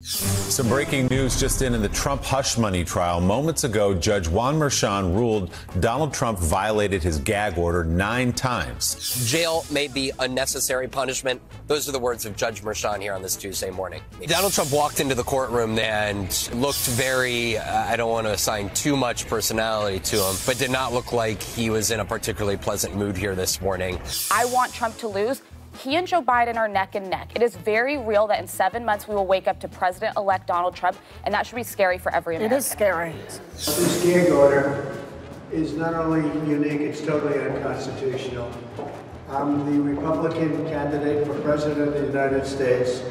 Some breaking news just in the Trump hush money trial. Moments ago, Judge Juan Merchan ruled Donald Trump violated his gag order 9 times. Jail may be unnecessary punishment. Those are the words of Judge Merchan here on this Tuesday morning. Donald Trump walked into the courtroom and looked very, I don't want to assign too much personality to him, but did not look like he was in a particularly pleasant mood here this morning. I want Trump to lose. He and Joe Biden are neck and neck. It is very real that in 7 months we will wake up to President-elect Donald Trump, and that should be scary for every American. It is scary. This gag order is not only unique, it's totally unconstitutional. I'm the Republican candidate for President of the United States,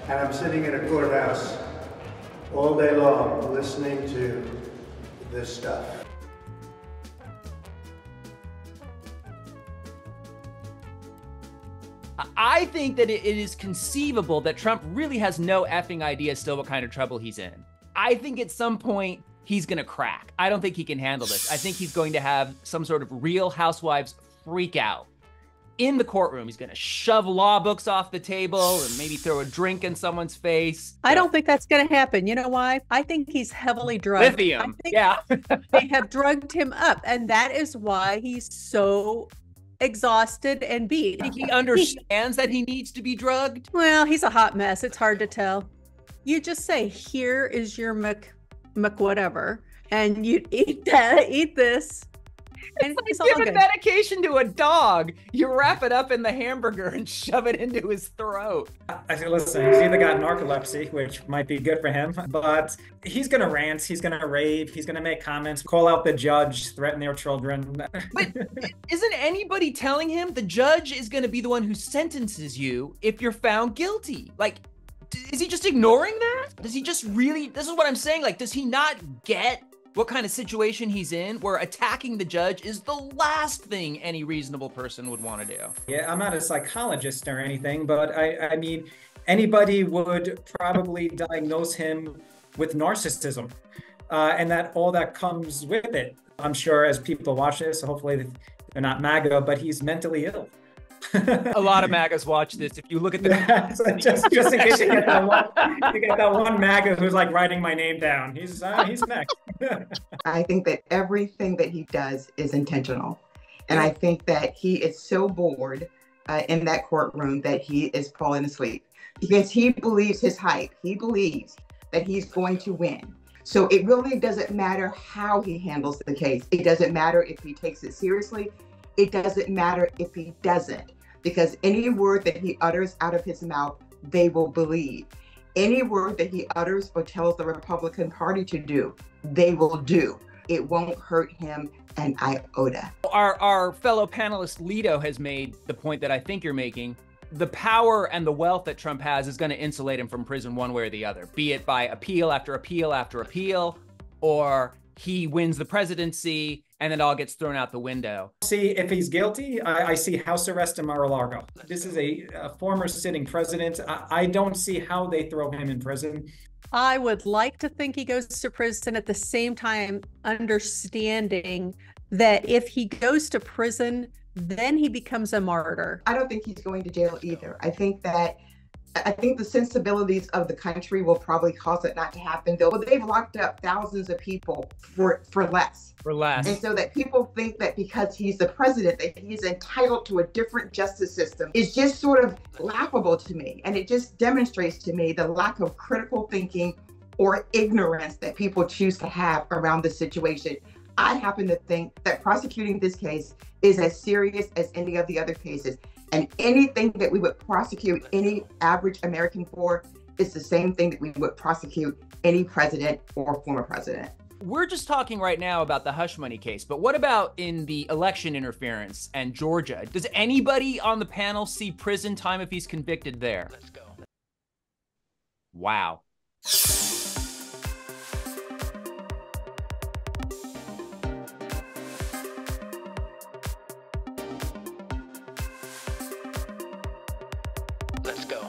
and I'm sitting in a courthouse all day long listening to this stuff. I think that it is conceivable that Trump really has no effing idea still what kind of trouble he's in. I think at some point he's going to crack. I don't think he can handle this. I think he's going to have some sort of Real Housewives freak out. In the courtroom, he's going to shove law books off the table and maybe throw a drink in someone's face. I don't think that's going to happen. You know why? I think he's heavily drugged. Lithium, yeah. They have drugged him up, and that is why he's so exhausted and beat. I think he understands that he needs to be drugged. Well, he's a hot mess. It's hard to tell. You just say, here is your Mc whatever, and you eat that, eat this. And it's like giving medication to a dog. You wrap it up in the hamburger and shove it into his throat. I say, listen, he's either got narcolepsy, which might be good for him, but he's going to rant, he's going to rave, he's going to make comments, call out the judge, threaten their children. But isn't anybody telling him the judge is going to be the one who sentences you if you're found guilty? Like, is he just ignoring that? Does he just really, this is what I'm saying, like, does he not get what kind of situation he's in where attacking the judge is the last thing any reasonable person would want to do? Yeah, I'm not a psychologist or anything, but I mean, anybody would probably diagnose him with narcissism and that all that comes with it. I'm sure as people watch this, hopefully they're not MAGA, but he's mentally ill. A lot of MAGAs watch this. If you look at the just in case you get that one MAGA who's like writing my name down. He's next. I think that everything that he does is intentional, and I think that he is so bored in that courtroom that he is falling asleep because he believes his hype. He believes that he's going to win. So it really doesn't matter how he handles the case. It doesn't matter if he takes it seriously. It doesn't matter if he doesn't, because any word that he utters out of his mouth, they will believe. Any word that he utters or tells the Republican Party to do, they will do. It won't hurt him an iota. Our fellow panelist Lito has made the point that I think you're making. The power and the wealth that Trump has is going to insulate him from prison one way or the other, be it by appeal after appeal after appeal, or he wins the presidency and it all gets thrown out the window. See, if he's guilty, I see house arrest in Mar-a-Lago. This is a former sitting president. I don't see how they throw him in prison. I would like to think he goes to prison, at the same time understanding that if he goes to prison, then he becomes a martyr. I don't think he's going to jail either. I think the sensibilities of the country will probably cause it not to happen. Though they've locked up thousands of people for less. For less. And so that people think that because he's the president, that he's entitled to a different justice system is just sort of laughable to me. And it just demonstrates to me the lack of critical thinking or ignorance that people choose to have around the situation. I happen to think that prosecuting this case is as serious as any of the other cases. And anything that we would prosecute any average American for is the same thing that we would prosecute any president or former president. We're just talking right now about the hush money case, but what about in the election interference and Georgia? Does anybody on the panel see prison time if he's convicted there? Let's go. Wow. Let's go.